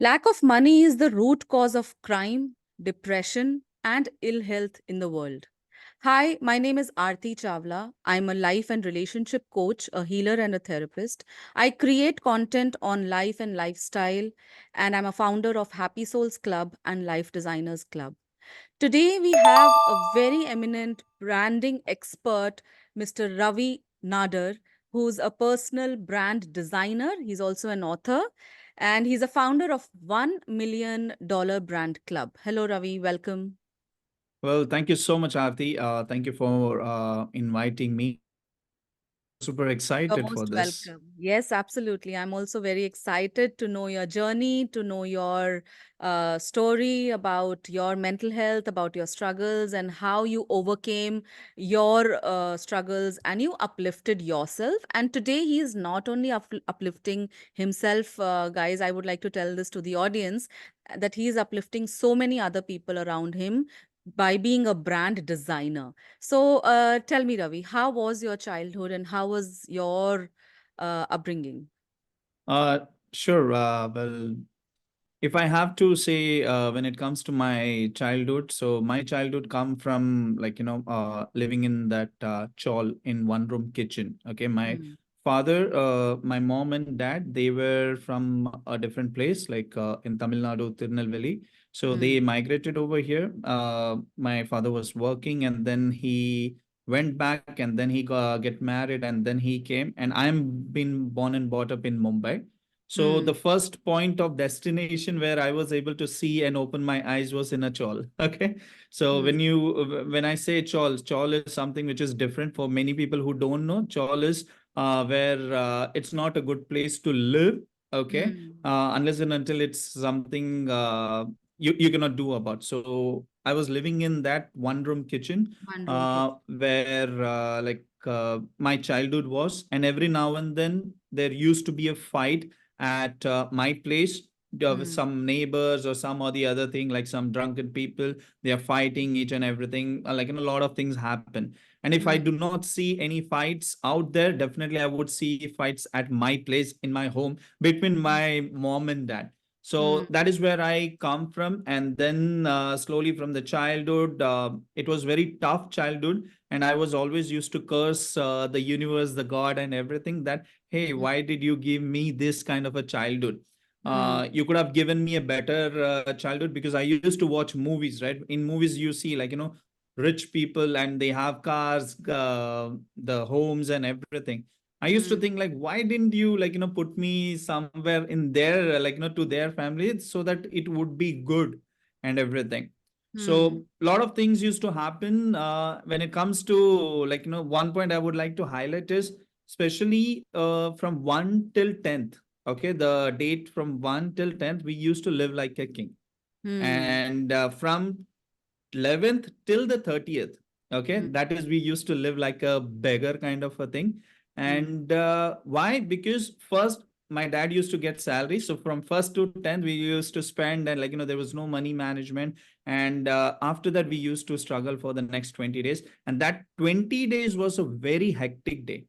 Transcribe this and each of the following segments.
Lack of money is the root cause of crime, depression, and ill health in the world. Hi, my name is Aarti Chawla. I'm a life and relationship coach, a healer, and a therapist. I create content on life and lifestyle, and I'm a founder of Happy Souls Club and Life Designers Club. Today, we have a very eminent branding expert, Mr. Ravi Nadar, who's a personal brand designer. He's also an author, and he's a founder of $1 million Brand Club. Hello, Ravi. Welcome. Well, thank you so much, Aarti. Thank you for inviting me. Super You're excited for most this. welcome. Yes, absolutely. I'm also very excited to know your journey, to know your story about your mental health, about your struggles, and how you overcame your struggles and you uplifted yourself. And today, he is not only uplifting himself, guys. I would like to tell this to the audience that he is uplifting so many other people around him by being a brand designer. So, tell me, Ravi, how was your childhood and how was your upbringing? Uh, sure. Well, if I have to say, when it comes to my childhood, so my childhood come from living in that chawl in one room kitchen. Okay, my Mm, father, my mom and dad, they were from a different place, in Tamil Nadu, Tirunelveli. So they mm, migrated over here. My father was working, and then he went back, and then he got get married, and then he came. And I'm been born and brought up in Mumbai. So the mm, first point of destination where I was able to see and open my eyes was in a chawl. Okay. So mm, when I say chawl is something which is different for many people who don't know. Chawl is where it's not a good place to live. Okay. mm. Unless and until it's something you cannot do about. So I was living in that one room kitchen One room kitchen. where my childhood was, and every now and then there used to be a fight at my place with Mm, some neighbors or some or the other thing, like some drunken people. They are fighting each and everything, a lot of things happen. And if I mm, do not see any fights out there, definitely I would see fights at my place in my home between mm, my mom and dad. So mm, that is where I come from. And then slowly from the childhood, it was very tough childhood, and I was always used to curse the universe, the god, and everything, that hey, mm, why did you give me this kind of a childhood? mm, You could have given me a better childhood, because I used to watch movies, right? In movies, you see, rich people, and they have cars, the homes, and everything. I used to mm, think, like, why didn't you, put me somewhere in their, to their family, so that it would be good and everything. mm, So a lot of things used to happen when it comes to, one point I would like to highlight is, especially from 1 till 10th. Okay, the date from 1 till 10th, we used to live like a king. mm, And from 11th till the 30th, okay, mm, that is, we used to live like a beggar kind of a thing. mm, And why? Because first, my dad used to get salary, so from 1st to 10th we used to spend, and there was no money management. And after that, we used to struggle for the next 20 days, and that 20 days was a very hectic day.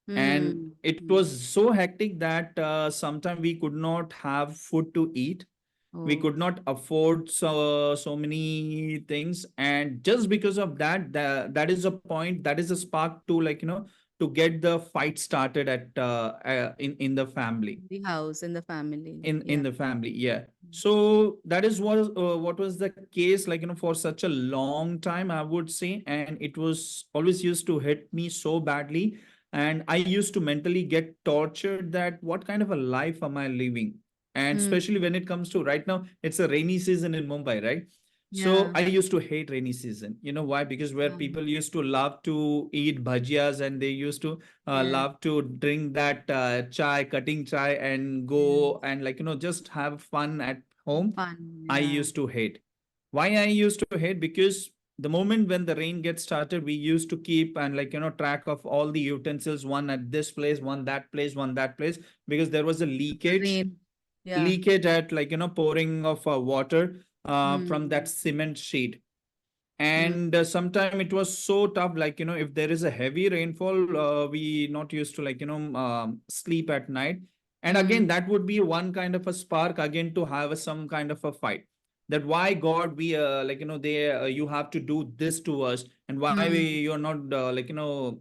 And mm, it mm. was so hectic that sometimes we could not have food to eat. We Oh, could not afford so many things, and just because of that, that is a point, that is a spark to, to get the fight started at in the family, the house and the family. in Yeah. the family, yeah. So that is what was the case, for such a long time, I would say. And it was always used to hit me so badly, and I used to mentally get tortured, that what kind of a life am I living? And Mm, especially when it comes to, right now it's a rainy season in Mumbai, right? So yeah. I used to hate rainy season. You know why? Because where Mm, people used to love to eat bhajias, and they used to yeah. love to drink that chai, cutting chai, and go Yes. and, just have fun at home. Fun. I Yeah. used to hate. Why I used to hate? Because the moment when the rain gets started, we used to keep and, track of all the utensils, one at this place, one that place, one that place, because there was a The leakage, rain. Yeah. at, pouring of water from that Mm, cement sheet. mm, And sometime it was so tough, if there is a heavy rainfall, we not used to, sleep at night. And again, Mm. that would be one kind of a spark again to have some kind of a fight, that why God we they you have to do this to us, and why Mm. you're not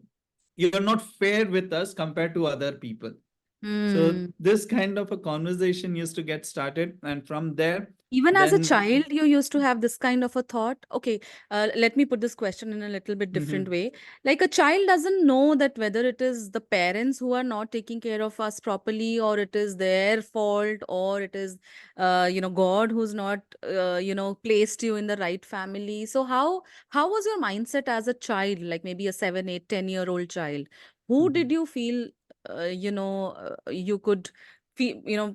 you're not fair with us compared to other people. So Mm. this kind of a conversation used to get started, and from there, Even as a then child, you used to have this kind of a thought. Okay, let me put this question in a little bit different Mhm. way. Like a child doesn't know that whether it is the parents who are not taking care of us properly, or it is their fault, or it is, God who's not, placed you in the right family. So how was your mindset as a child, like maybe a 7, 8, 10-year-old child? Who did Mhm. you feel, you could feel,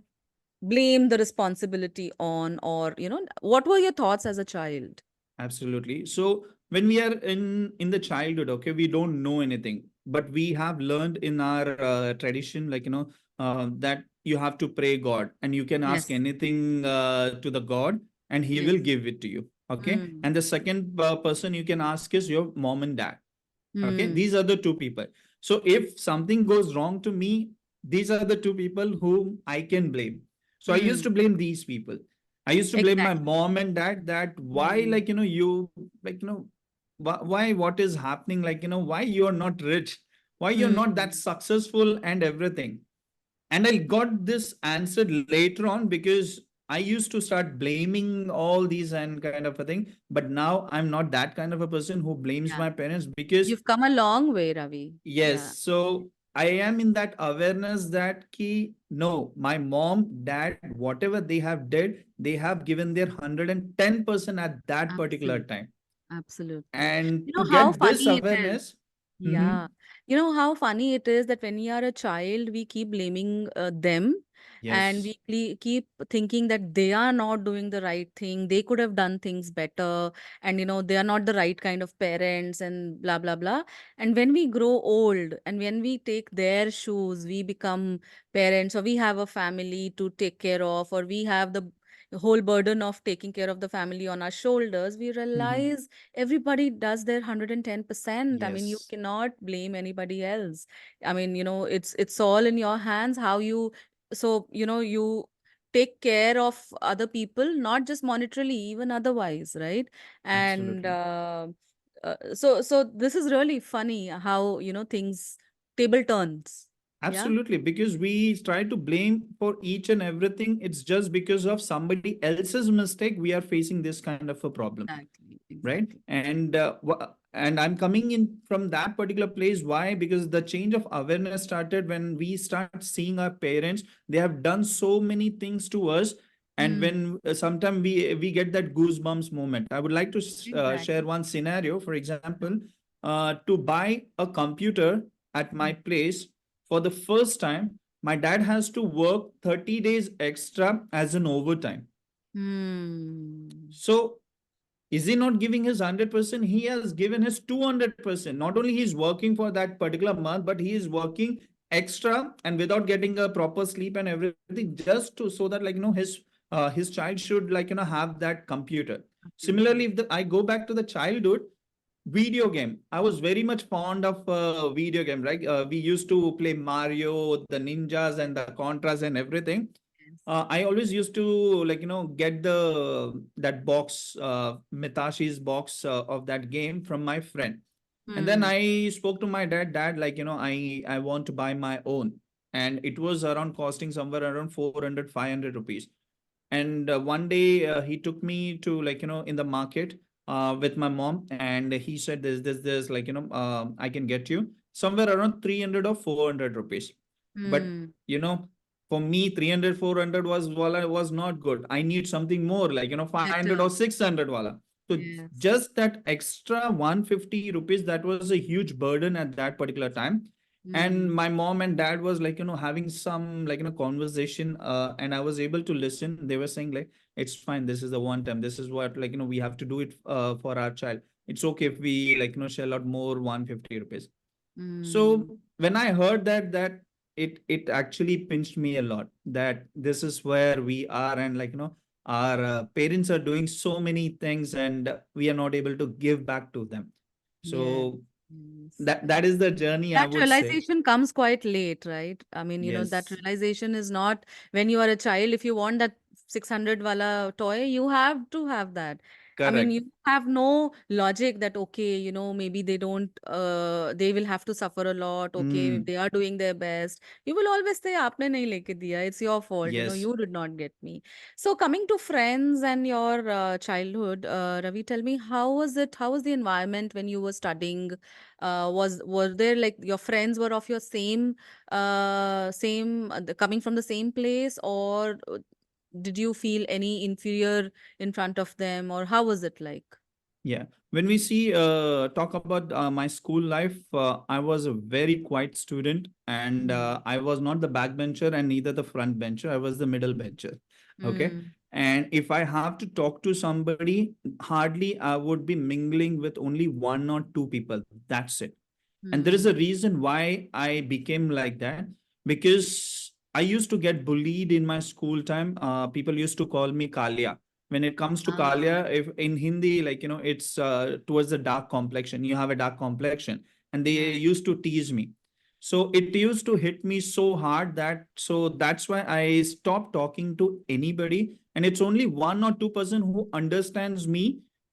blame the responsibility on, or what were your thoughts as a child? Absolutely. So when we are in the childhood, okay, we don't know anything, but we have learned in our tradition, that you have to pray God, and you can ask Yes. anything to the God, and He will Yes. give it to you. Okay, Mm. and the second person you can ask is your mom and dad. Okay, Mm. these are the two people. So if something goes wrong to me, these are the two people whom I can blame. So I used Mm. to blame these people. I used to blame my Exactly. mom and dad, that why, Mm. why what is happening, why you are not rich, why you're not that Mm. successful and everything. And I got this answer later on, because I used to start blaming all these and kind of a thing. But now I'm not that kind of a person who blames Yeah. my parents, because You've come a long way, Ravi. yes, Yeah. so I am in that awareness that ki no, my mom, dad, whatever they have did, they have given their 110% at that particular Absolutely. time. Absolutely. And You to know how get this funny it is? awareness, mhm, Yeah. You know how funny it is that when we are a child, we keep blaming them, and yes, we keep thinking that they are not doing the right thing. They could have done things better, and they are not the right kind of parents, and blah, blah, blah. And when we grow old and when we take their shoes, we become parents, or we have a family to take care of, or we have the whole burden of taking care of the family on our shoulders, we mhm, realize everybody does their 110%. I mean, you yes, cannot blame anybody else. I mean, it's all in your hands how you, so you take care of other people, not just monetarily, even otherwise, right? And absolutely. so this is really funny how things table turns. Yeah. Absolutely, because we try to blame for each and everything. It's just because of somebody else's mistake we are facing this kind of a problem, Exactly. right? Exactly. And I'm coming in from that particular place. Why? Because the change of awareness started when we start seeing our parents. They have done so many things to us, and Mm, when sometimes we get that goosebumps moment. I would like to share exactly. one scenario. For Yeah. example, to buy a computer at my place for the first time, my dad has to work 30 days extra as an overtime. Hmm. So is he not giving his 100%? He has given his 200%. Not only he's working for that particular month, but he is working extra and without getting a proper sleep and everything, just to so that his child should have that computer. Similarly, Computer. if I go back to the childhood, video game. I was very much fond of video game, right? We used to play Mario, the ninjas and the contras and everything. Yes. I always used to get the that box, Mitashi's box of that game from my friend. And then Hmm. I spoke to my dad. Dad, I want to buy my own, and it was around costing somewhere around 400, 500 rupees. And one day he took me to in the market with my mom, and he said this I can get you somewhere around 300 or 400 rupees. But Hmm. you know for me 300, 400 was not good. I need something more, 500 or Better. 600 wala. So Yes. just that extra 150 rupees, that was a huge burden at that particular time. And Hmm. my mom and dad was having some conversation, and I was able to listen. They were saying like, it's fine, this is the one time, this is what we have to do it for our child. It's okay if we shell out more 150 rupees. Hmm. So when I heard that, it actually pinched me a lot, that this is where we are, and our parents are doing so many things, and we are not able to give back to them. Yes. So Yes. That is the journey, I That would say. realization comes quite late, right? I mean, that Yes, realization is not when you are a child. If you want that 600 wala toy, you have to have that. I mean, correct. you have no logic that, okay, maybe they will have to suffer a lot. Okay, Mm, they are doing their best. You will always say, aapne nahi leke diya. It's your fault. yes. You did not get me. So coming to friends and your childhood, Ravi, tell me, how was it? How was the environment when you were studying? Were there like your friends were of your coming from the same place, or did you feel any inferior in front of them, or how was it like? Yeah. When we see talk about my school life, I was a very quiet student, and Mm. I was not the backbencher and neither the front bencher. I was the middle bencher. Okay. Mm. And if I have to talk to somebody, hardly I would be mingling with only one or two people. That's it. And there is Mm. a reason why I became like that, because I used to get bullied in my school time. People used to call me Kalia. When it comes to Ah. Kalia, if in Hindi, like, it's towards the dark complexion, you have a dark complexion, and they Yeah. used to tease me. So it used to hit me so hard that's why I stopped talking to anybody. And it's only 1 or 2% who understands me,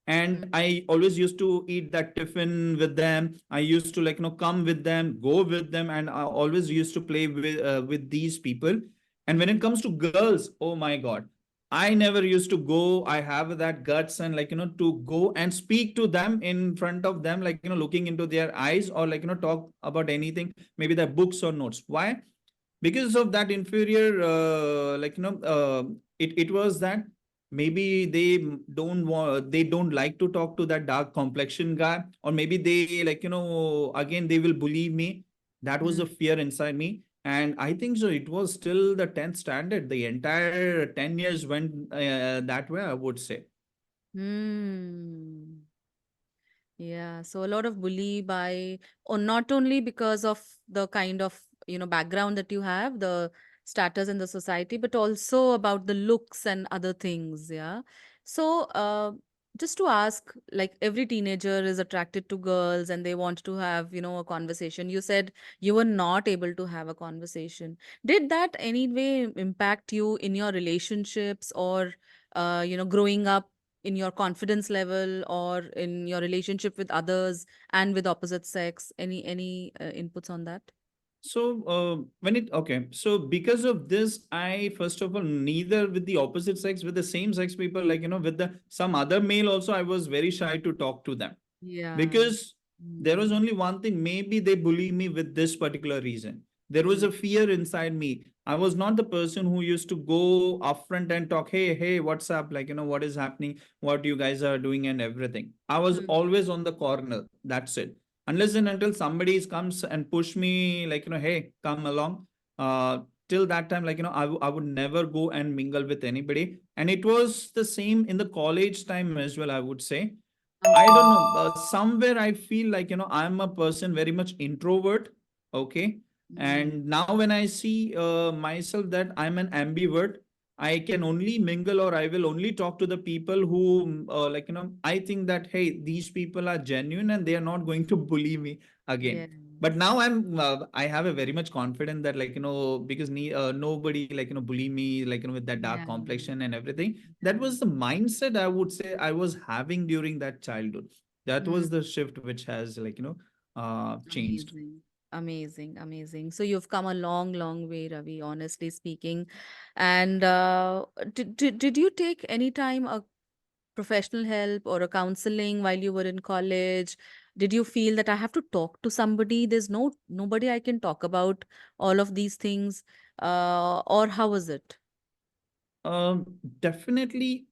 and Mm. I always used to eat that tiffin with them. I used to, like, come with them, go with them, and I always used to play with these people. And when it Mm. comes to girls, oh my god, I never used to go. I have that guts and, like, to go and speak to them in front of them, like, looking into their eyes, or, like, talk about anything, maybe their books or notes. Why? Because of that inferior, it was that maybe they don't like to talk to that dark complexion guy, or maybe they, like, again they will bully me. That was the Mm. fear inside me. And I think so it was still the 10th standard, the entire 10 years went that way, I would say. Mm. Yeah, so a lot of bully by, or not only because of the kind of, background that you have, the status in the society, but also about the looks and other things. Yeah. So, just to ask, like every teenager is attracted to girls and they want to have, a conversation. You said you were not able to have a conversation. Did that anyway impact you in your relationships, or, growing up in your confidence level, or in your relationship with others and with opposite sex? Any inputs on that? So when it okay, so because of this, I first of all, neither with the opposite sex, with the same sex people, like, with the some other male also, I was very shy to talk to them, Yeah. because there was Mm. only one thing. Maybe they bully me with this particular reason. There was Mm. a fear inside me. I was not the person who used to go upfront and talk, hey, what's up? Like, what is happening? What you guys are doing and everything. I was Mm. always on the corner. That's it. Unless and until somebody comes and push me, like, hey, come along. Uh, till that time, like, I would never go and mingle with anybody. And it was the same in the college time as well, I would say. I don't Okay. know. Somewhere I feel like, I'm a person very much introvert. Okay. Mm. And now when I see myself that I'm an ambivert, I can only mingle, or I will only talk to the people who, I think that, hey, these people are genuine and they are not going to bully me again. But Yes. now I have a very much confidence that, like, because nobody, like, bully me, like, with that dark Yeah. complexion and everything. That Yeah. was the mindset, I would say, I was having during that childhood. That Mm. was the shift which has, like, changed. Amazing. Amazing. Amazing. So you've come a long, long way, Ravi, honestly speaking. And did you take any time a professional help or a counseling while you were in college? Did you feel that I have to talk to somebody? There's nobody I can talk about all of these things, or how was it? Definitely,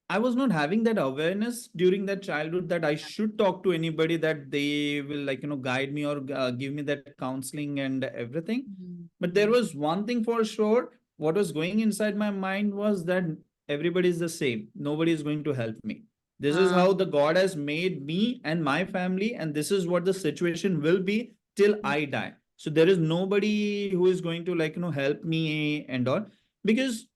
I was not having that awareness during that childhood that I should talk to anybody, that they will, like, guide me, or give me that counseling and everything. But there Mm-hmm. was one thing for sure. What was going inside my mind was that everybody is the same. Nobody is going to help me. This is Ah, how the God has made me and my family, and this is what the situation will be till mm, I die. So there is nobody who is going to, like, help me and all. Because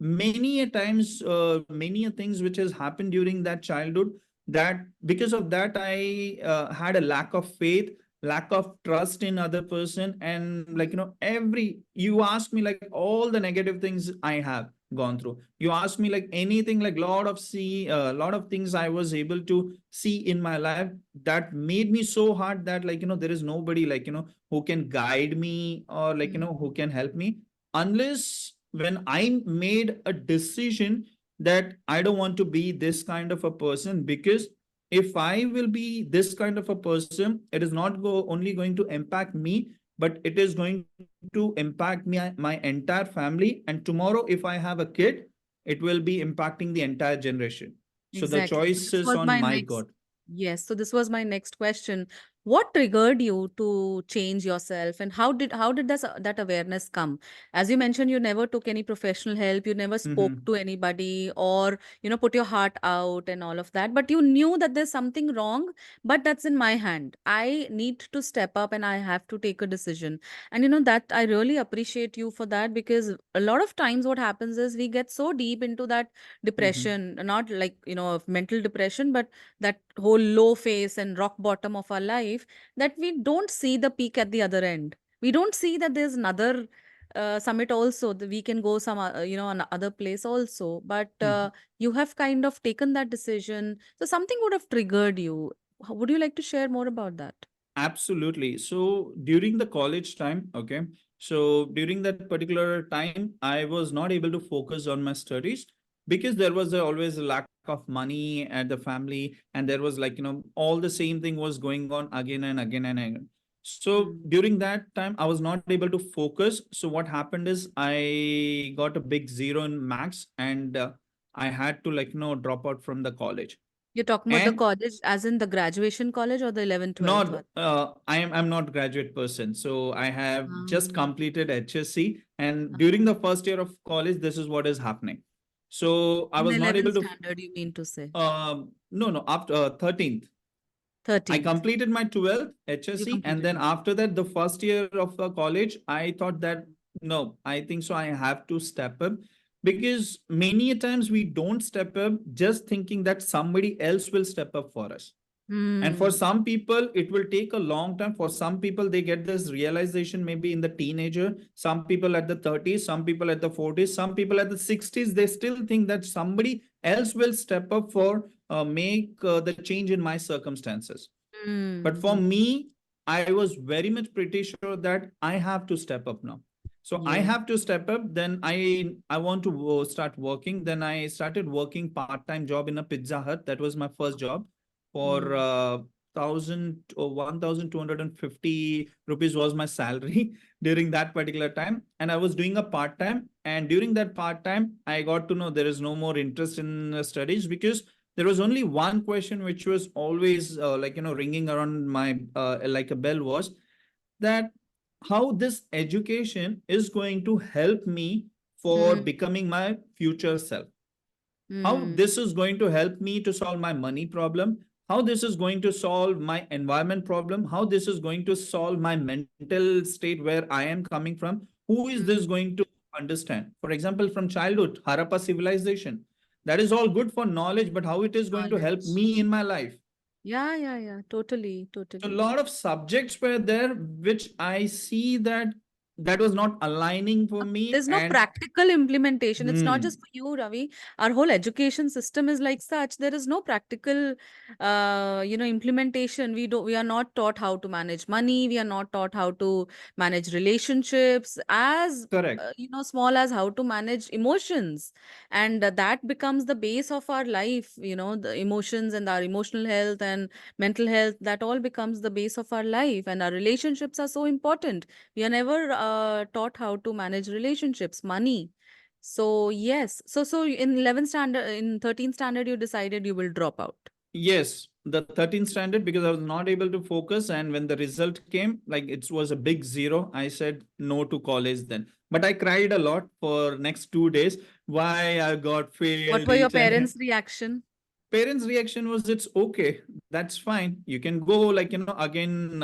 many a times, many a things which has happened during that childhood, that because of that I had a lack of faith, lack of trust in other person, and like every you ask me like all the negative things I have gone through, you ask me like anything, like lot of things I was able to see in my life, that made me so hard that there is nobody who can guide me, or who Mm. can help me, unless when I made a decision that I don't want to be this kind of a person. Because if I will be this kind of a person, it is not only going to impact me, but it is going to impact my entire family. And tomorrow, if I have a kid, it will be impacting the entire generation. So the Exactly. So choice this is was on my my next, God. yes. So this was my next question. What triggered you to change yourself, and how did that awareness come? As you mentioned, you never took any professional help, you never spoke Mhm, to anybody, or put your heart out and all of that. But you knew that there's something wrong, but that's in my hand. I need to step up and I have to take a decision. And that I really appreciate you for that, because a lot of times what happens is we get so deep into that mhm, depression, not like of mental depression, but that whole low phase and rock bottom of our life, that we don't see the peak at the other end. We don't see that there's another summit also, that we can go some another place also. But mhm. you have kind of taken that decision, so something would have triggered you. Would you like to share more about that? Absolutely. So during the college time, okay. So during that particular time, I was not able to focus on my studies because there was always a lack of money at the family, and there was all the same thing was going on again and again and again. So Mm. during that time, I was not able to focus. So what happened is I got a big zero in max, and I had to drop out from the college. You're talking about the And college, as in the graduation college or the 11th, 12th not one? I'm not graduate person, so I have just Um, completed HSC, and during uh-huh. the first year of college this is what is happening. So I In the was not 11th able to standard, you mean to say? no, after 13th I 13th. completed my 12th You HSC, and completed then it. after that, the first year of college, I thought that no, I think so. I have to step up, because many a times we don't step up just thinking that somebody else will step up for us. And for Hmm. some people it will take a long time. For some people they get this realization maybe in the teenager, some people at the 30s, some people at the 40s, some people at the 60s, they still think that somebody else will step up for make the change in my circumstances. But for Hmm. me, I was very much pretty sure that I have to step up now. So I Yeah. have to step up. Then I want to start working. Then I started working part-time job in a Pizza Hut. That was my first job for Hmm. 1,250 rupees was my salary during that particular time. And I was doing a part-time. And during that part-time, I got to know there is no more interest in studies, because there was only one question which was always ringing around my like a bell, was that how this education is going to help me for Hmm. becoming my future self, how Hmm. this is going to help me to solve my money problem, how this is going to solve my environment problem, how this is going to solve my mental state where I am coming from, who is this Hmm. going to understand. For example, from childhood, Harappa civilization, that is all good for knowledge, but how it is going to help Knowledge. me in my life. Yeah, yeah, yeah. Totally, So a totally. lot of subjects were there which I see that that was not aligning for me. There's no And practical implementation. It's not just hmm, for you, Ravi. Our whole education system is like such. There is no practical, implementation. We are not taught how to manage money. We are not taught how to manage relationships, as correct. small as how to manage emotions. And that becomes the base of our life. The emotions and our emotional health and mental health, that all becomes the base of our life. And our relationships are so important. We are never taught how to manage relationships, money. So yes, so in 11th standard, in 13th standard, you decided you will drop out. Yes, the 13th standard, because I was not able to focus. And when the result came, like it was a big zero, I said no to college then. But I cried a lot for next 2 days. Why I got What failed were your each and parents' reaction? parents' reaction was it's okay, that's fine. You can go again.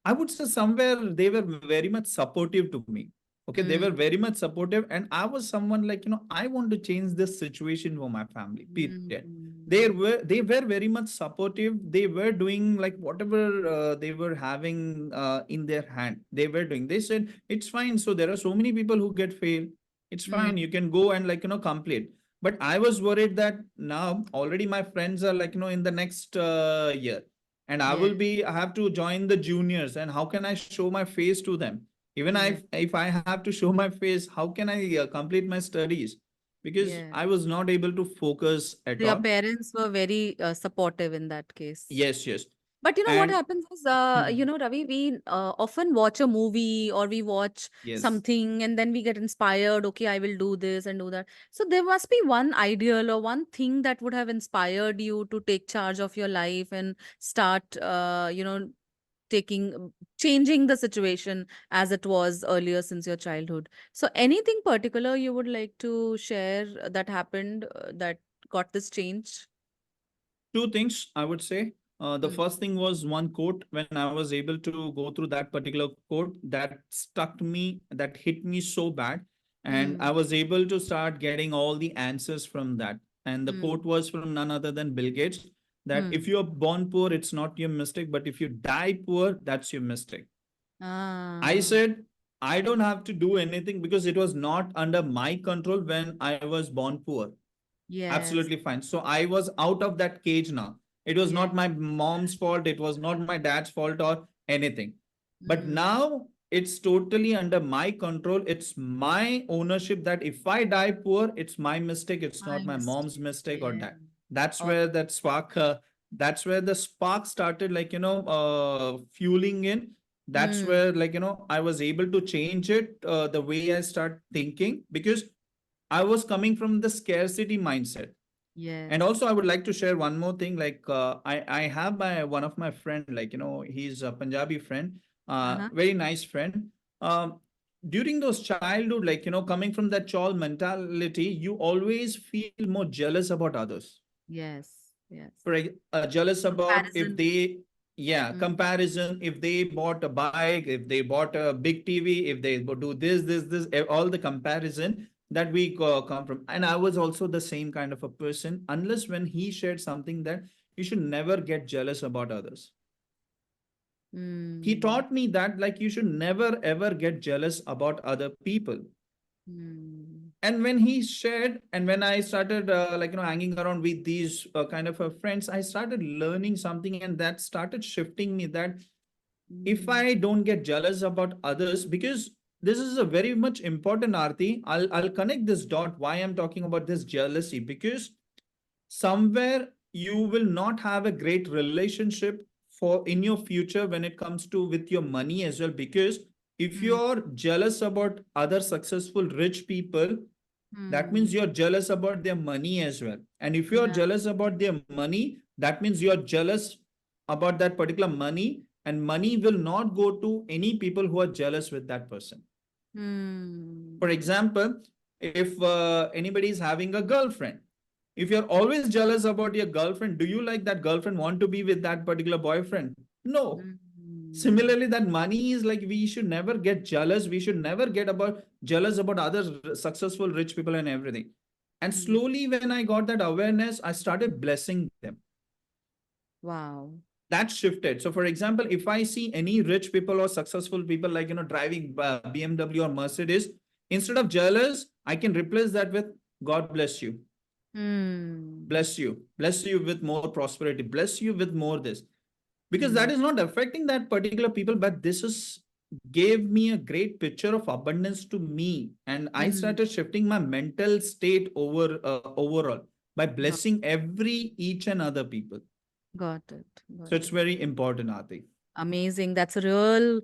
I would say somewhere they were very much supportive to me. Okay, they were Mm. very much supportive, and I was someone like, I want to change this situation for my family. Period. Mm. They were very much supportive. They were doing like whatever they were having in their hand. They were doing. They said it's fine. So there are so many people who get fail. It's Mm. fine. You can go and like complete. But I was worried that now already my friends are like in the next year, and Yeah. I have to join the juniors, and how can I show my face to them? Even Yeah. if I have to show my face, how can I complete my studies? Because Yeah. I was not able to focus So at your all. parents were very supportive in that case. Yes, yes. But you know what And happens is, hmm, Ravi, we often watch a movie or we watch yes. something and then we get inspired. Okay, I will do this and do that. So there must be one ideal or one thing that would have inspired you to take charge of your life and start, taking, changing the situation as it was earlier since your childhood. So anything particular you would like to share that happened that got this change? Two things I would say. The Mm. first thing was one quote. When I was able to go through that particular quote, that stuck me, that hit me so bad, and I Mm. was able to start getting all the answers from that. And the Mm. quote was from none other than Bill Gates, that if Mm. you're born poor, it's not your mistake, but if you die poor, that's your mistake. I Ah, said, I don't have to do anything because it was not under my control when I was born poor. yes. Absolutely fine. So I was out of that cage now. It was Yeah. not my mom's fault. It was not my dad's fault or anything. But Mm. now it's totally under my control. It's my ownership that if I die poor, it's my mistake. It's My not my mom's mistake. mistake or Yeah. dad. That's All where that spark, that's where the spark started, like, fueling in. That's mm. where, like, I was able to change it, the way I start thinking, because I was coming from the scarcity mindset. And Yes. also, I would like to share one more thing. Like, I have my one of my friend, like, he's a Punjabi friend, Uh-huh. very nice friend. Um, During those childhood, like, coming from that child mentality, you always feel more jealous about others. Yes. Yes. Jealous about if Comparison. they, yeah, Mm. comparison, if they bought a bike, if they bought a big TV, if they do this, all the comparison that we come from. And I was also the same kind of a person, unless when he shared something that you should never get jealous about others. He Mm. taught me that, like, you should never ever get jealous about other people. Mm. And when he shared, and when I started like, hanging around with these kind of friends, I started learning something, and that started shifting me, that if Mm. I don't get jealous about others, because this is a very much important, Aarti. I'll connect this dot why I'm talking about this jealousy, because somewhere you will not have a great relationship for in your future when it comes to with your money as well. Because if Mm. you're jealous about other successful rich people, that means Mm. you're jealous about their money as well. And if you're Yeah. jealous about their money, that means you're jealous about that particular money, and money will not go to any people who are jealous with that person. For Mm. example, if anybody is having a girlfriend, if you're always jealous about your girlfriend, do you like that girlfriend want to be with that particular boyfriend? No. Mm. Similarly, that money is like, we should never get jealous. We should never get about jealous about other successful rich people and everything. And Mm. slowly, when I got that awareness, I started blessing them. Wow. That shifted. So, for example, if I see any rich people or successful people, like, driving BMW or Mercedes, instead of jealous, I can replace that with God bless you, Mm. bless you with more prosperity, bless you with more this, because that Mm. is not affecting that particular people, but this is gave me a great picture of abundance to me, and I Mm. started shifting my mental state overall by Got, blessing every each and other people. got it. So Got it's it. very important, Ati. Amazing. That's a real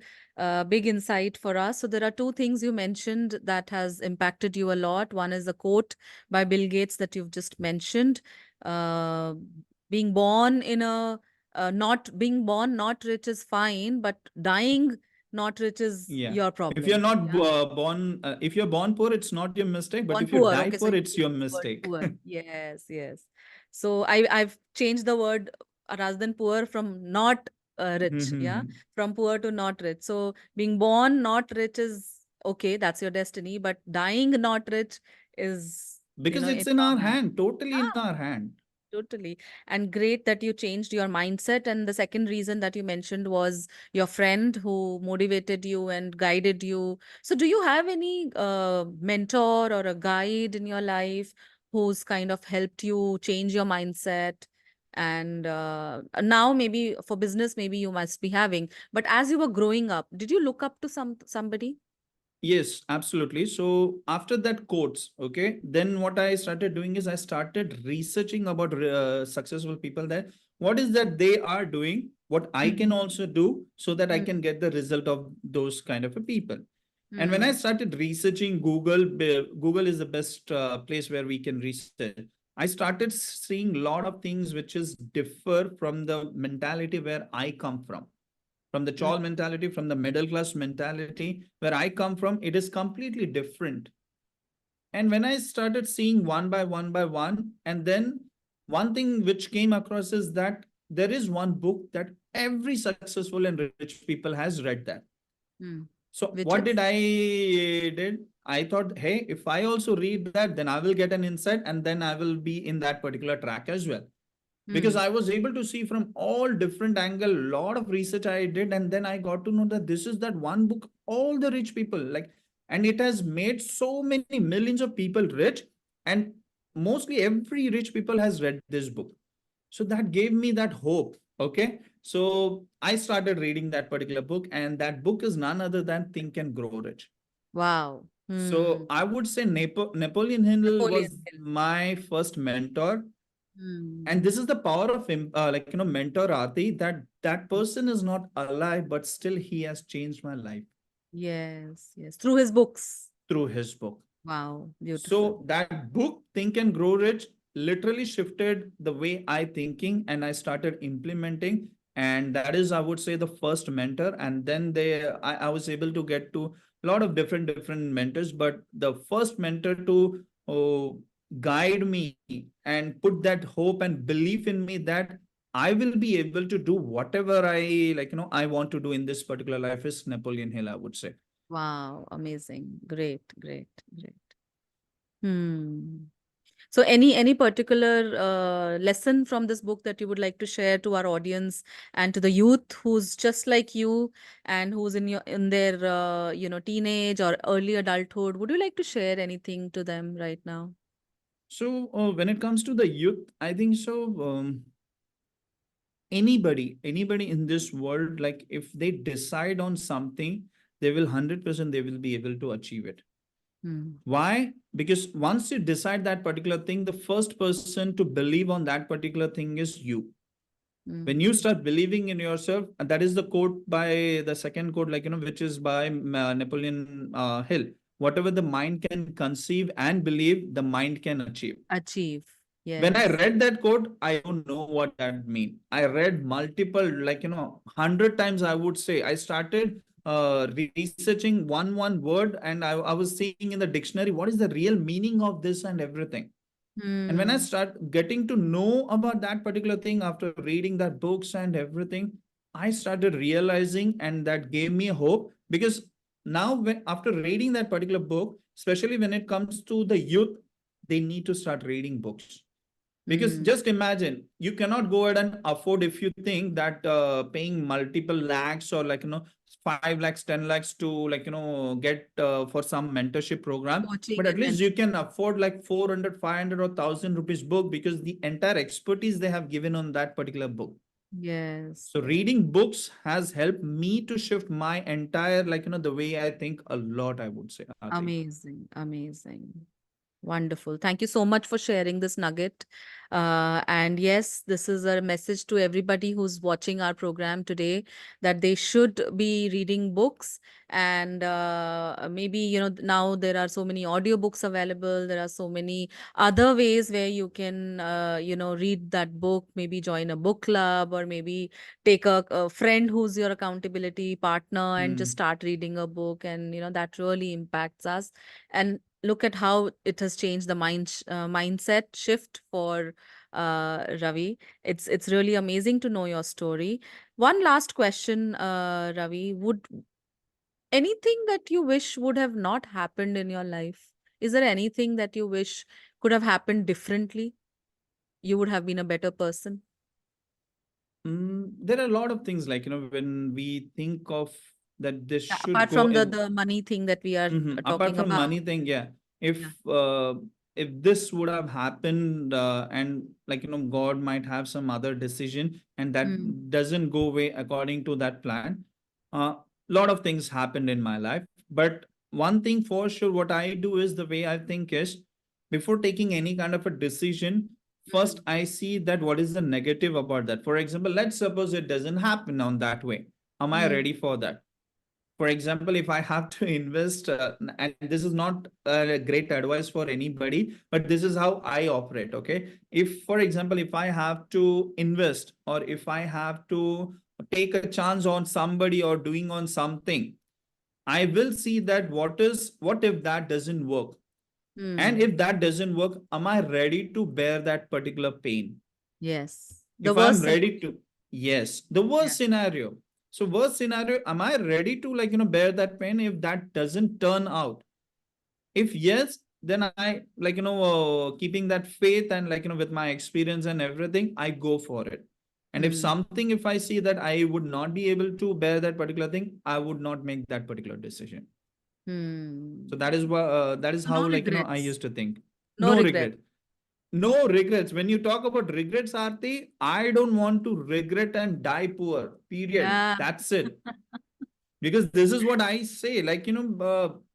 big insight for us. So there are two things you mentioned that has impacted you a lot. One is a quote by Bill Gates that you've just mentioned. Uh, being born in a not being born not rich is fine, but dying not rich is Yeah. your If you're problem. not Yeah. born, if you're born poor, it's not your mistake. But Born if you poor. die Okay, so poor, you it's your use the word mistake. poor. Yes, yes. So I've changed the word rather than poor from not rich. Yeah, from poor to not rich. So being born not rich is Okay, that's your destiny, but dying not rich is, Because in it's in our your hand. hand, totally in Ah, our hand. totally. And great that you changed your mindset. And the second reason that you mentioned was your friend who motivated you and guided you. So, do you have any mentor or a guide in your life who's kind of helped you change your mindset? And now, maybe for business, maybe you must be having. But as you were growing up, did you look up to somebody? Yes, absolutely. So after that quotes, okay, then what I started doing is I started researching about successful people, that what is that they are doing, what I Mm, can also do so that I mm, can get the result of those kind of a people. And when I mm, started researching Google, Google is the best place where we can research. I started seeing a lot of things which is differ from the mentality where I come from the mm, chawl mentality, from the middle class mentality where I come from. It is completely different. And when I started seeing one by one, and then one thing which came across is that there is one book that every successful and rich people has read that. mm. So Which what did is? I did? I thought, hey, if I also read that, then I will get an insight, and then I will be in that particular track as well, because Mm, I was able to see from all different angle, lot of research I did, and then I got to know that this is that one book all the rich people like, and it has made so many millions of people rich, and mostly every rich people has read this book. So that gave me that hope. Okay, so I started reading that particular book, and that book is none other than Think and Grow Rich. wow. So Hmm. I would say Napoleon Hill Napoleon was Hill. my first mentor. And Hmm. this is the power of him, mentor Aarti, that that person is not alive, but still he has changed my life Yes, yes. Through his books. through his book. Wow, beautiful. So that book, Think and Grow Rich, literally shifted the way I thinking, and I started implementing. And that is, I would say, the first mentor. And then I was able to get to a lot of different mentors. But the first mentor to guide me and put that hope and belief in me that I will be able to do whatever I want to do in this particular life is Napoleon Hill, I would say. Wow, amazing. Great, great, great. Hmm. So any particular lesson from this book that you would like to share to our audience and to the youth who's just like you and who's in their teenage or early adulthood? Would you like to share anything to them right now? So when it comes to the youth, I think so. Anybody in this world, like if they decide on something, they will 100% they will be able to achieve it. Hmm. Why? Because once you decide that particular thing, the first person to believe on that particular thing is you. When you Hmm. start believing in yourself, and that is the quote by the second quote, which is by Napoleon Hill. Whatever the mind can conceive and believe, the mind can achieve. Achieve. When I Yes. read that quote, I don't know what that means. I read multiple, 100 times, I would say. I started researching one word, and I was seeing in the dictionary what is the real meaning of this and everything. And when I Hmm. start getting to know about that particular thing after reading that books and everything, I started realizing, and that gave me hope. Because now, after reading that particular book, especially when it comes to the youth, they need to start reading books. Because Hmm. just imagine, you cannot go ahead and afford, if you think that paying multiple lakhs, or 5 lakhs, 10 lakhs to get for some mentorship program. Coaching But at and least you mentoring. can afford like 400, 500, or 1000 rupees book, because the entire expertise they have given on that particular book. Yes, So yes. reading books has helped me to shift my entire the way I think a lot, I would say, Ati. Amazing, amazing. Wonderful. Thank you so much for sharing this nugget. And yes, this is a message to everybody who's watching our program today that they should be reading books. And maybe, now there are so many audiobooks available. There are so many other ways where you can, read that book, maybe join a book club, or maybe take a friend who's your accountability partner and just Hmm. start reading a book. And, that really impacts us. And look at how it has changed the mindset shift for Ravi. It's really amazing to know your story. One last question, Ravi. Anything that you wish would have not happened in your life? Is there anything that you wish could have happened differently? You would have been a better person? There are a lot of things like, when we think of that this Yeah, should apart go from the in. the money thing that we are Apart talking from about. money thing, yeah. Yeah. If this would have happened, and God might have some other decision, and that Mm, doesn't go away according to that plan. A lot of things happened in my life, but one thing for sure, what I do is the way I think is, before taking any kind of a decision, first mm, I see that what is the negative about that. For example, let's suppose it doesn't happen on that way. Am I mm, ready for that? For example, if I have to invest, and this is not a great advice for anybody, but this is how I operate. Okay, if for example, if I have to invest, or if I have to take a chance on somebody or doing on something, I will see that what if that doesn't work, and mm. if that doesn't work, am I ready to bear that particular pain? Yes. The If I'm worst ready scenario. to, yes, the Yeah. worst scenario. So worst scenario, am I ready to bear that pain if that doesn't turn out? If yes, then I keeping that faith, and with my experience and everything, I go for it. And if Mm, something, if I see that I would not be able to bear that particular thing, I would not make that particular decision. So mm. that is So how no I regrets. used to think. No No regret. regret. No regrets. When you talk about regrets, Aarti, I don't want to regret and die poor. Period. Yeah. That's it. Because this is what I say.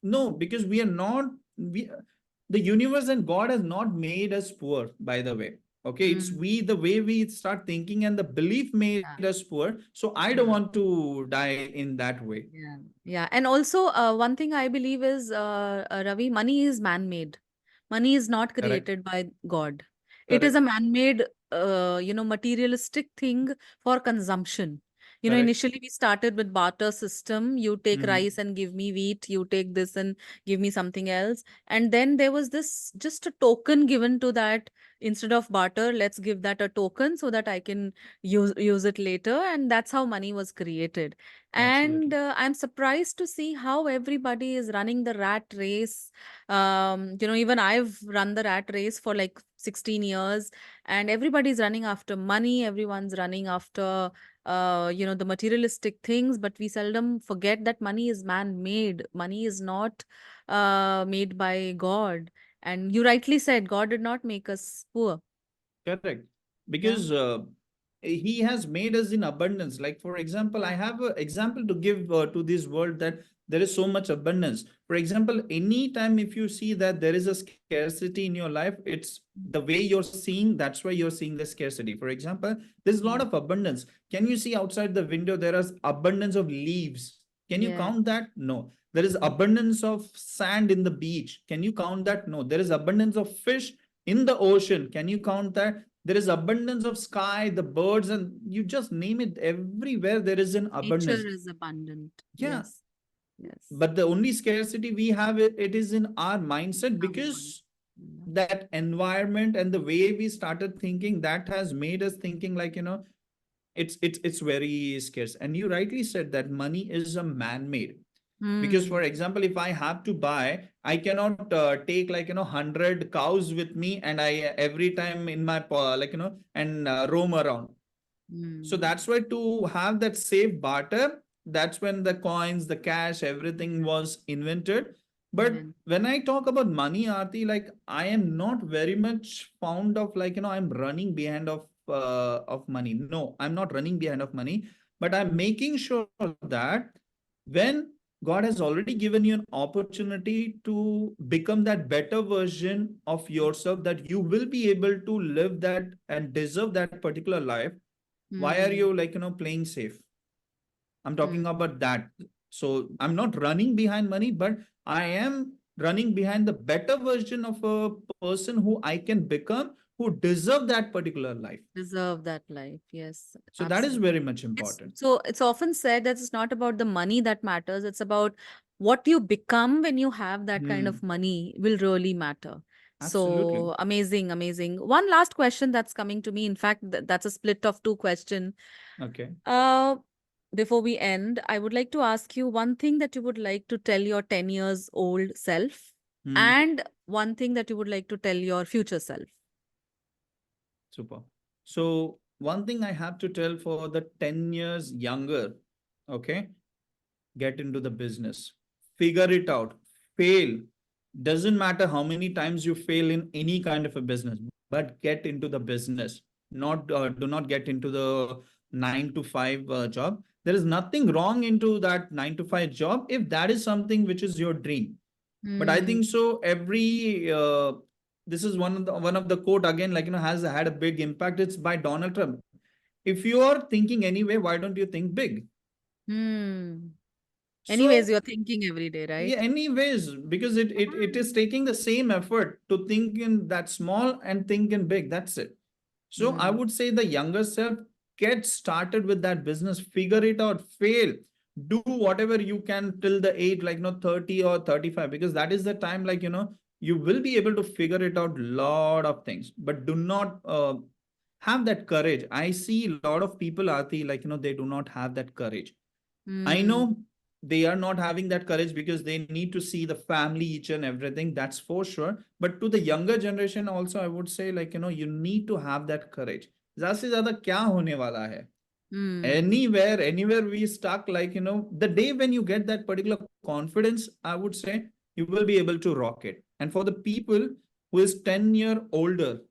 No, because we are not, we, the universe and God has not made us poor, by the way. Okay, it's Mm, we, the way we start thinking and the belief made yeah. us poor. So I don't Yeah. want to die in that way. Yeah. Yeah. And also, one thing I believe is, Ravi, money is man-made. Money is not Correct? created by God. It is a Correct? man-made, materialistic thing for consumption. Correct? Initially we started with barter system. You take Hmm. rice and give me wheat. You take this and give me something else. And then there was this just a token given to that. Instead of barter, let's give that a token so that I can use it later. And that's how money was created. And Absolutely. I'm surprised to see how everybody is running the rat race. Even I've run the rat race for like 16 years, and everybody's running after money. Everyone's running after, the materialistic things, but we seldom forget that money is man-made. Money is not made by God. And you rightly said, God did not make us poor. Correct. Yeah. Because he has made us in abundance. Like, for example, I Yeah. have an example to give to this world, that there is so much abundance. For example, anytime if you see that there is a scarcity in your life, it's the way you're seeing, that's why you're seeing the scarcity. For example, there's a lot Mm. of abundance. Can you see outside the window, there is abundance of leaves? Can you Yeah. count that? No. There is Mm. abundance of sand in the beach. Can you count that? No. There is abundance of fish in the ocean. Can you count that? There is abundance of sky, the birds, and you just name it, everywhere there is an Nature abundance. is abundant. Yeah. Yes. Yes. But the only scarcity we have, it is in our mindset, Our mind. because Yeah. that environment and the way we started thinking, that has made us thinking it's very scarce. And you rightly said that money is a man-made. Because for Hmm. example, if I have to buy, I cannot take 100 cows with me, and I every time in my and roam around. So Hmm. that's why, to have that safe barter, that's when the coins, the cash, everything was invented. But Amen. when I talk about money, Aarti, I am not very much fond of I'm running behind of money. No, I'm not running behind of money, but I'm making sure that when God has already given you an opportunity to become that better version of yourself, that you will be able to live that and deserve that particular life. Why are Hmm. you playing safe? I'm talking Hmm. about that. So I'm not running behind money, but I am running behind the better version of a person who I can become, who deserve that particular life. Deserve that life. Yes, So that is absolutely. very much It's important. so it's often said that it's not about the money that matters. It's about what you become when you have that kind of Hmm. money will really matter. Absolutely. So amazing, amazing. One last question that's coming to me. In fact, that's a split of two question. Okay. Uh, before we end, I would like to ask you one thing that you would like to tell your 10 years old self, Hmm. and one thing that you would like to tell your future self. Super. So one thing I have to tell for the 10 years younger, okay, get into the business, figure it out, fail. Doesn't matter how many times you fail in any kind of a business, but get into the business. Not do not get into the 9 to 5 job. There is nothing wrong into that 9 to 5 job if that is something which is your dream. But I Hmm. think so. This is one of the quote again, like has had a big impact. It's by Donald Trump. If you are thinking anyway, why don't you think big? Hmm. Anyways, So you're thinking every day, yeah, right? anyways, because it is taking the same effort to think in that small and think in big. That's it. So I Hmm. would say the younger self, get started with that business, figure it out, fail, do whatever you can till the age like 30 or 35, because that is the time you will be able to figure it out lot of things. But do not have that courage. I see a lot of people, Aarti, they do not have that courage. I Hmm. know they are not having that courage because they need to see the family, each and everything. That's for sure. But to the younger generation also, I would say you need to have that courage. ज़्यादा से ज़्यादा क्या होने वाला है? Hmm. Anywhere we stuck, the day when you get that particular confidence, I would say you will be able to rock it. And for the people who is 10-year older,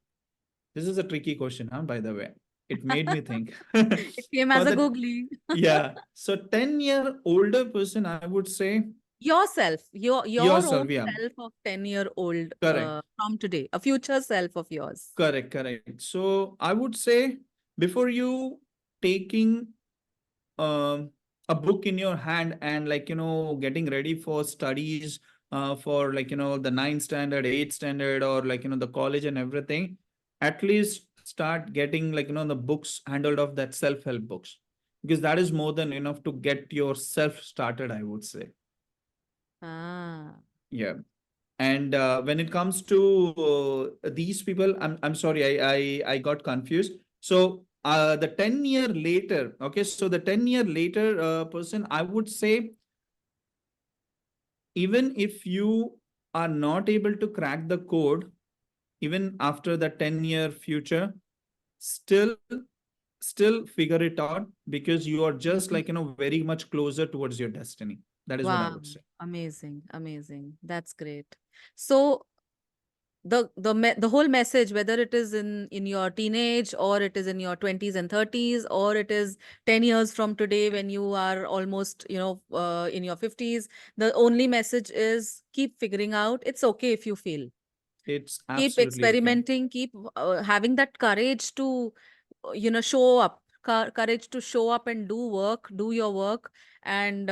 this is a tricky question, huh? By the way, it made me think. It came For as a the googly. yeah, so 10-year older person, I would say Yourself, your yourself. own Yeah, self of 10-year-old correct, from today, a future self of yours. correct. So I would say before you taking um a book in your hand and getting ready for studies for the ninth standard, eighth standard, or the college and everything, at least start getting the books handled of that self-help books, because that is more than enough to get yourself started, I would say. Ah. Yeah. And when it comes to these people, I'm sorry, I got confused. So the 10-year later, okay, so the 10-year later person, I would say, even if you are not able to crack the code, even after the 10-year future, still still figure it out, because you are just Mhm. very much closer towards your destiny. That is what I Wow, would say. amazing, amazing. That's great. So the whole message, whether it is in your teenage, or it is in your 20s and 30s, or it is 10 years from today when you are almost in your 50s, the only message is keep figuring out. It's okay if you fail. It's Keep absolutely okay. experimenting, keep having that courage to show up, courage to show up and do work, do your work, and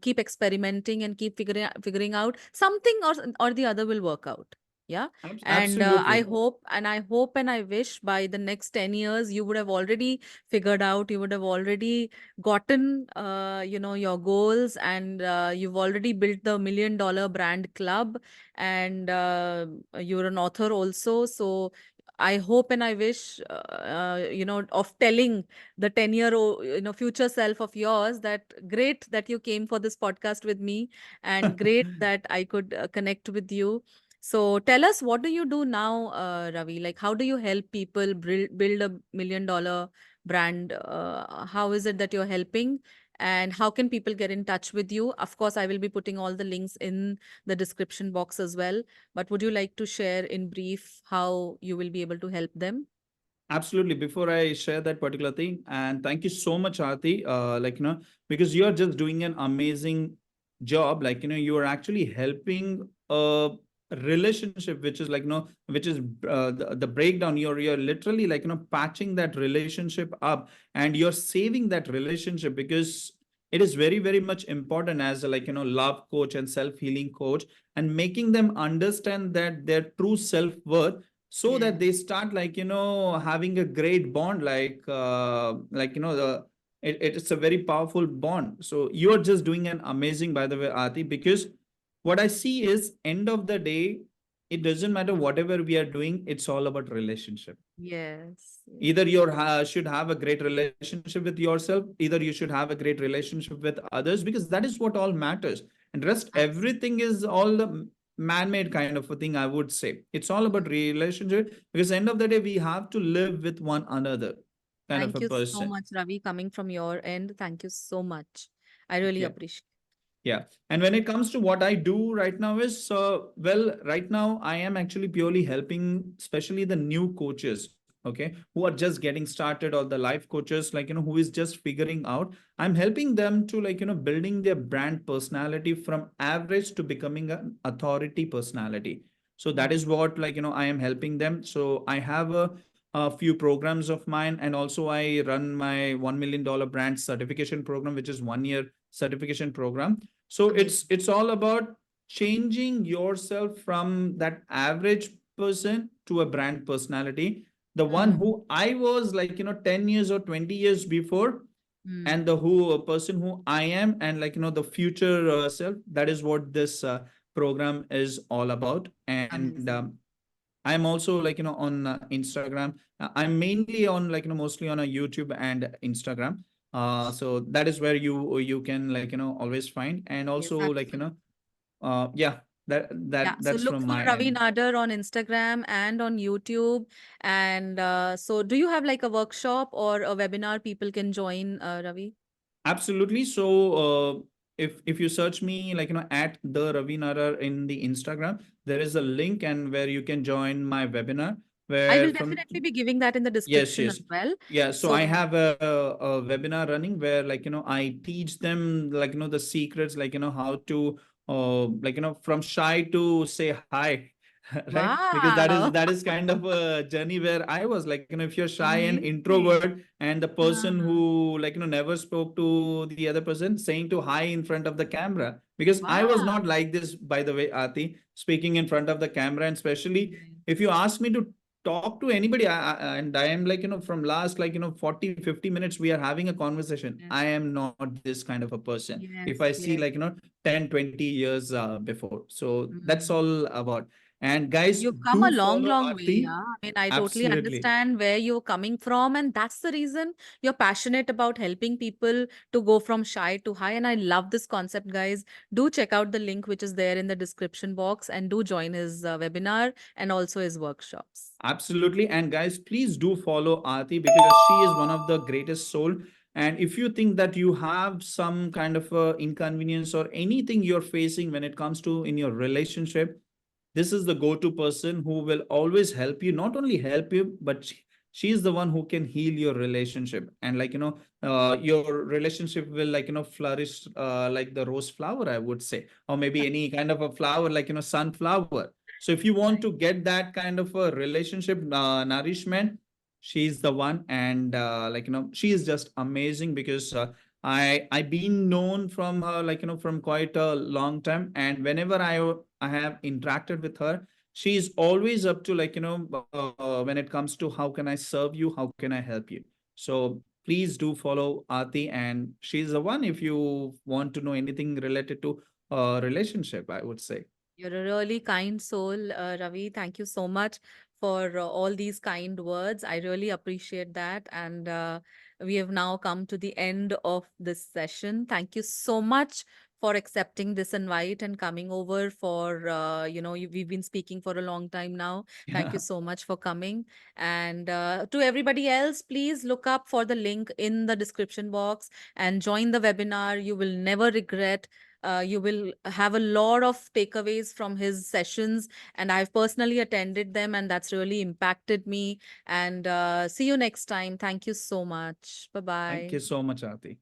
keep experimenting and keep figuring out something, or the other will work out. Yeah. And I Absolutely. hope, and I wish by the next 10 years you would have already figured out, you would have already gotten your goals, and you've already built the $1 million brand club, and you're an author also. So I hope and I wish, of telling the 10-year old, future self of yours, that great that you came for this podcast with me, and great that I could connect with you. So tell us, what do you do now, Ravi? Like, how do you help people build a $1 million brand? How is it that you're helping? And how can people get in touch with you? Of course, I will be putting all the links in the description box as well. But would you like to share in brief how you will be able to help them? Absolutely. Before I share that particular thing, and thank you so much, Aarti, because you are just doing an amazing job. You are actually helping a relationship, which is which is the breakdown. You're literally patching that relationship up, and you're saving that relationship, because it is very, very much important as a love coach and self-healing coach, and making them understand that their true self-worth, so that Yeah. they start having a great bond, it's a very powerful bond. So you're just doing an amazing, by the way, Aarti, because what I see is, end of the day, it doesn't matter whatever we are doing, it's all about relationship. Yes, Either yes. you should have a great relationship with yourself, either you should have a great relationship with others, because that is what all matters. And rest Absolutely. everything is all the man-made kind of a thing, I would say. It's all about relationship, because end of the day we have to live with one another kind of Thank a you so person. much, Ravi, coming from your end. Thank you so much. I really Yeah. appreciate. Yeah. And when it comes to what I do right now is, well, right now I am actually purely helping, especially the new coaches, okay, who are just getting started, or the life coaches, like, who is just figuring out. I'm helping them to, like, building their brand personality from average to becoming an authority personality. So that is Nice. what, like, I am helping them. So I have a few programs of mine, and also I run my $1 million brand certification program, which is 1 year certification program. So it's Amazing. it's all about changing yourself from that average person to a brand personality, the one Mm, who I was, like, 10 years or 20 years before, and the mm. who person who I am, and, like, the future self. That is what this program is all about. And Amazing. I'm also, like, on Instagram. I'm mainly on, like, mostly on a YouTube and Instagram. So that is where you can, like, always find. And Yes, also, like, absolutely. yeah, Yeah, so that's look from for my Ravi end. Nadar on Instagram and on YouTube. And so, do you have like a workshop or a webinar people can join, Ravi? Absolutely. So if you search me, like, at the Ravi Narar in the Instagram, there is a link, and where you can join my webinar, I where will from. definitely be giving that in the Yes, description as yes. well. Yeah, so I So, have a webinar running where, like, I teach them, like, the secrets, like, how to, like, from shy to say hi, right? Because wow, that is kind of a journey where I was, like, if you're shy and amazing. introvert, and the person Uh-huh. who, like, never spoke to the other person, saying to hi in front of the camera, because I was Wow. not like this, by the way, Aarti, speaking in front of the camera. And especially Yes, if you ask me to talk to anybody, and I am, like, from last, like, 40 50 minutes we are having a conversation, yes, I am not this kind of a person. If I yes, see, yes. like, 10 20 years before. So that's Mm. all about. And guys, You've come do a long, follow long way. Aarti. Yeah. I mean, I totally Absolutely. understand where you're coming from. And that's the reason you're passionate about helping people to go from shy to high. And I love this concept, guys. Do check out the link which is there in the description box and do join his webinar and also his workshops. Absolutely. And guys, please do follow Aarti, because she is one of the greatest soul. And if you think that you have some kind of inconvenience or anything you're facing when it comes to in your relationship, this is the go-to person who will always help you. Not only help you, but she is the one who can heal your relationship. And, like, your relationship will, like, flourish like the rose flower, I would say, or maybe any kind of a flower, like, sunflower. So if you want to Right. get that kind of a relationship nourishment, she's the one. And like, she is just amazing, because I been known from her, like, from quite a long time. And whenever I have interacted with her, she's always up to, like, when it comes to how can I serve you, how can I help you. So please do follow Aarti, and she's the one if you want to know anything related to relationship, I would say. You're a really kind soul, Ravi. Thank you so much for all these kind words. I really appreciate that. And we have now come to the end of this session. Thank you so much for accepting this invite and coming over for, we've been speaking for a long time now. Thank you so much for coming. And to everybody else, please look up for the link in the description box and join the webinar. You will never regret. You will have a lot of takeaways from his sessions, and I've personally attended them, and that's really impacted me. And see you next time. Thank you so much. Bye Thank bye. you so much, Aarti.